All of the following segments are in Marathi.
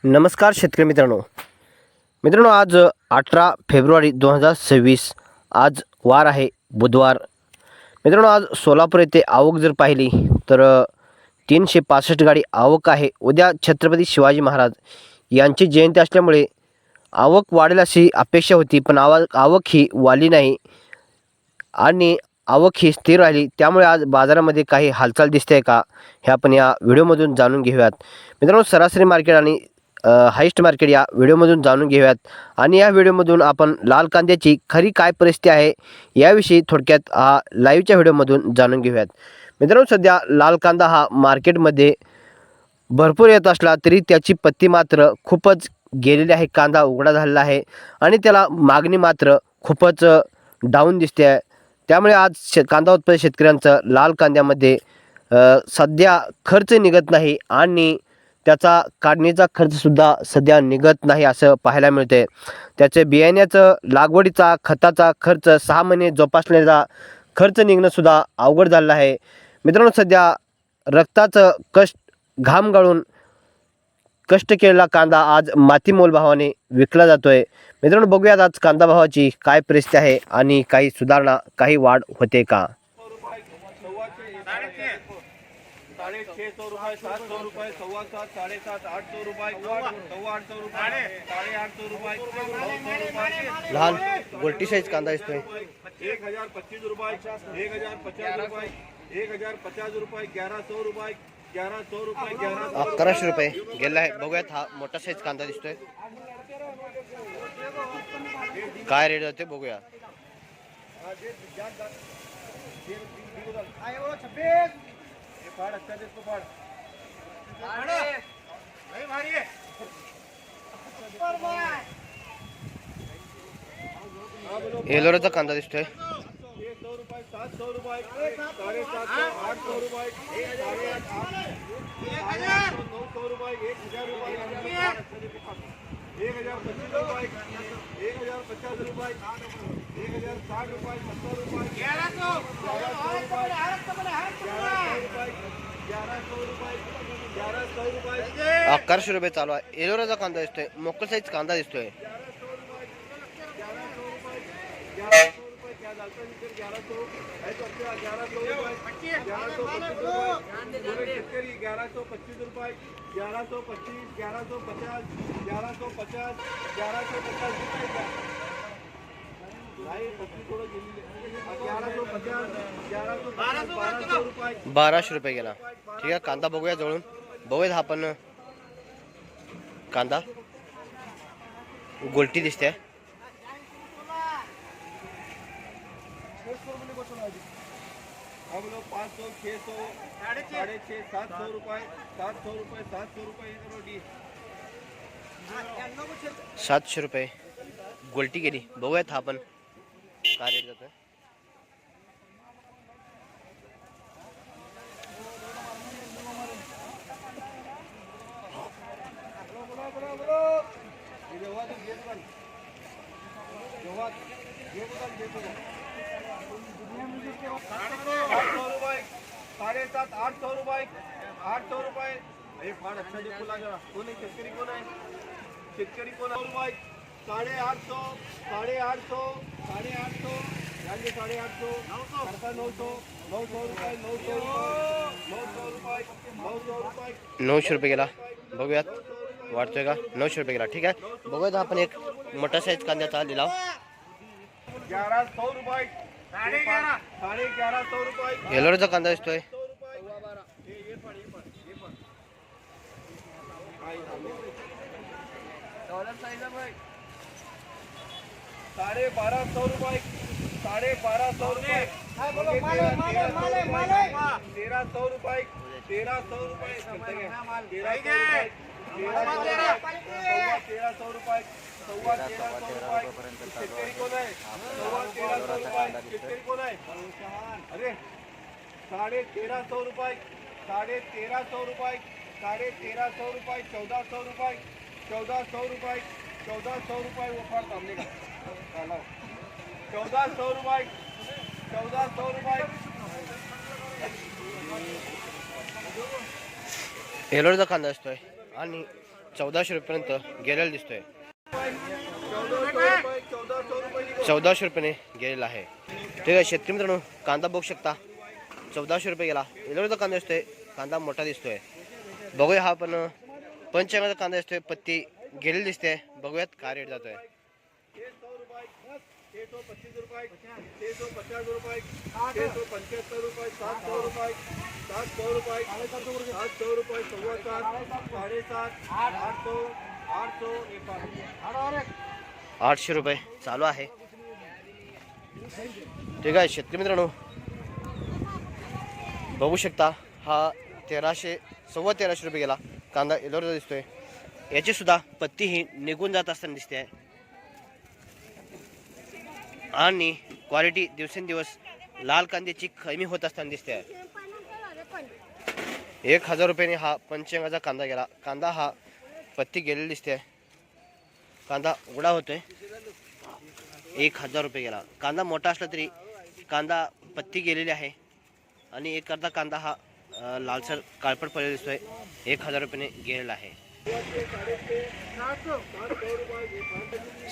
नमस्कार शेतकरी मित्रांनो आज 18 फेब्रुवारी 2026 आज वार आहे बुधवार। मित्रांनो आज सोलापूर येथे आवक जर पाहिली तर 365 गाडी आवक आहे। उद्या छत्रपती शिवाजी महाराज यांची जयंती असल्यामुळे आवक वाढेल अशी अपेक्षा होती, पण आवक ही वाढली नाही आणि आवक ही स्थिर राहिली। त्यामुळे आज बाजारामध्ये काही हालचाल दिसते का हे आपण या व्हिडिओमधून जाणून घेऊयात। मित्रांनो सरासरी मार्केट आणि हाईस्ट मार्केट या व्हिडिओमधून जाणून घेऊयात आणि या व्हिडिओमधून आपण लाल कांद्याची खरी काय परिस्थिती आहे याविषयी थोडक्यात लाईव्हच्या व्हिडिओमधून जाणून घेऊयात। मित्रांनो सध्या लाल कांदा हा मार्केटमध्ये भरपूर येत असला तरी त्याची पत्ती मात्र खूपच गेलेली आहे। कांदा उघडा झालेला आहे आणि त्याला मागणी मात्र खूपच डाऊन दिसते आहे। त्यामुळे आज कांदा उत्पादक शेतकऱ्यांचं लाल कांद्यामध्ये सध्या खर्च निघत नाही आणि त्याचा काढणीचा खर्चसुद्धा सध्या निघत नाही असं पाहायला मिळते। त्याचे बियाण्याचं लागवडीचा खताचा खर्च 6 महिने जोपासण्याचा खर्च निघणंसुद्धा अवघड झालेलं आहे। मित्रांनो सध्या रक्ताचं घाम गाळून कष्ट केलेला कांदा आज मातीमोल भावाने विकला जातोय। मित्रांनो बघूयात आज कांदा भावाची काय परिस्थिती आहे आणि काही सुधारणा काही वाढ होते का। 650 रुपये 700 रुपये 750 750 800 रुपये 800 रुपये 850 रुपये लहान गोल्टी साईज कांदा दिसतोय 1025 रुपये 1050 रुपये 1050 रुपये 1100 रुपये 1100 रुपये 1100 रुपये गेला आहे। बघूयात हा मोठा साईज कांदा दिसतोय काय रेट जाते बघूया। एलोराचा कांदा दिसतोय 600 रुपये 700 रुपये 750 800 रुपये 900 रुपये 1000 रुपये 1025 रुपये 1050 रुपये 1060 रुपये 70 रुपये 1100 रुपये 1100 रुपये चालू आहे। एलोराचा कांदा दिसतोय मोकळ साईज कांदा दिसतोय 1200 रुपये गेला। ठीक आहे कांदा बघूया जवळून बघूयात हा पण कांदा गोल्टी दिसते 500 600 650 700 रुपये 700 रुपये 700 रुपये 700 रुपये गोल्टी गेली। बघूयात हा पण काय रेट जातोय। साढ़े 800 रुपये 800 रुपये ये फाड़ अच्छा देखो लगा कौन है शेतकरी कौन है शेतकरी कौन रुपये 850 850 850 यानी 850 900 900 रुपये 900 रुपये 900 रुपये गेला। बघूयात वाढतोय का 900 रुपये गेला। ठीक आहे बघूयात आपण एक मोठा साईज कांद्याचा लिलाव 1100 रुपये 1150 रुपये एलोराचा कांदा दिसतोय डॉलर साइज है भाई 1250 रुपये 1250 रुपये 1300 रुपये 1300 रुपये 1300 रुपये सव्वा 1300 रुपये शेतकरी कोण आहे सव्वा 1300 रुपये शेतकरी कोण आहे अरे 1350 रुपये 1350 रुपये 1350 रुपये 1400 रुपये 1400 रुपये 1400 रुपये वफार सामने का 1400 रुपये 1400 रुपये एलोराचा कांदा असतोय आणि 1400 रुपयेपर्यंत गेलेला दिसतोय. 1400 रुपयाने गेलेला आहे. ठीक आहे शेतकरी मित्रांनो, कांदा बघू शकता 1400 रुपये गेला. एवढा कांदा दिसतोय, कांदा मोठा दिसतोय. बघूया हा पण पंचंगाचा कांदा दिसतोय, पत्ती गेलेली दिसते. बघूयात काय रेट जातोय. 625 रुपये, 650 रुपये, 675 रुपये, 700 रुपये, 700 रुपये, 700 रुपये, 7.25, 7.5, 800, 800 रुपये चालू आहे. ठीक आहे शेतकरी मित्रांनो, बघू शकता हा 1300 रुपये गेला. कांदा एलोरा दिसतोय. याची सुद्धा पत्ती ही निघून जात असताना दिसते आहे आणि क्वालिटी दिवसेंदिवस लाल कांद्याची कमी होत असताना दिसते आहे. 1000 रुपयाने हा पंचंगाचा कांदा गेला. कांदा हा पत्ती गेलेली दिसते आहे. कांदा उघडा होतोय. 1000 रुपये गेला. कांदा मोठा असला तरी कांदा पत्ती गेलेली आहे आणि एक अर्धा कांदा हा लालसर काळपट पडलेला दिसतोय. 1000 रुपयाने गेलेला आहे.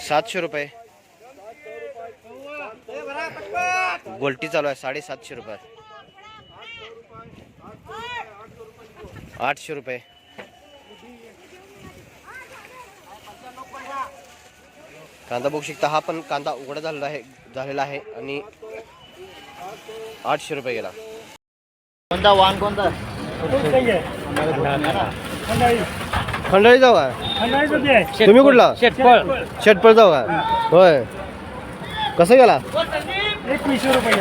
700 रुपये गोल्टी चालू आहे. 750 रुपये. 800 रुपये. कांदा बघू शकता हा पण कांदा उघडा झालेला आहे आणि 800 रुपये गेला. कोणता वाण कोणता खंडाळी जाऊ का तुम्ही? कुठला? शेटपळ जाऊ का? होय. कसं गेला? 2100 रुपये.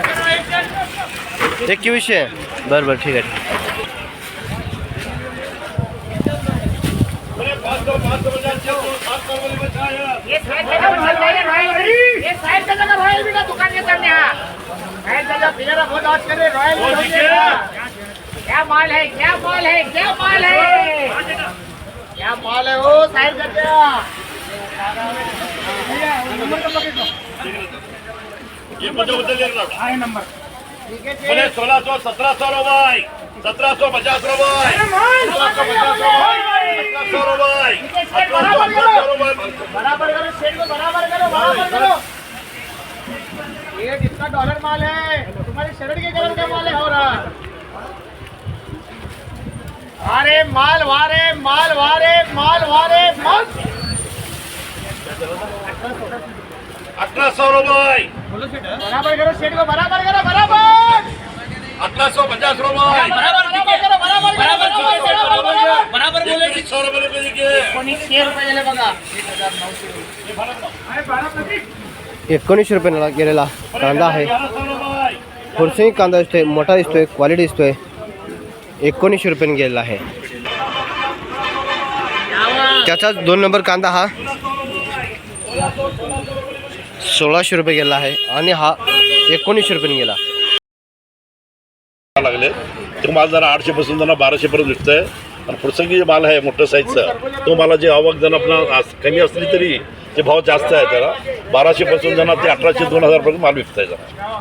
2100. बरं बरं ठीक आहे. क्या माल है, क्या माल है, क्या माल है, क्या माल है वो साइड कर दिया. ये मुझे उधर ले रहा आहे नंबर. बोले 1600 1700 रुपये 1750 रुपये 1750 रुपये 1750 रुपये बराबर करो शेर को, बराबर करो, बराबर करो. ये कितना डॉलर माल है, तुम्हारी शर्ट के कलर का माल है हो रहा. अरे माल वारे, माल वारे, माल वारे, माल 1800 रुपये बराबर करो शेर को, बराबर करो, बराबर 1850 रुपये बराबर करो, बराबर करो, बराबर बोले. 100 रुपये देखिए 1900 रुपये दिले बघा. 1900 रुपयाला गेलेला कांदा आहे. 1100 रुपये फुरसही कांदा दिसतोय, मोठा दिसतोय, क्वालिटी दिसतोय. 1900 रुपयाने गेलेला आहे. त्याचाच 2 नंबर कांदा हा 1600 रुपये गेला आहे आणि हा 1900 रुपयाने गेला. लागले तो माल जरा 800 पासून जरा 1200 पर्यंत विकतोय आणि पुढचं जे माल आहे मोठं साईजचा तो मला जे आवक जण आपला कमी असली तरी ते भाव जास्त आहे. त्याला 1200 पासून जण ते 1800 2000 पर्यंत माल विकताय जरा.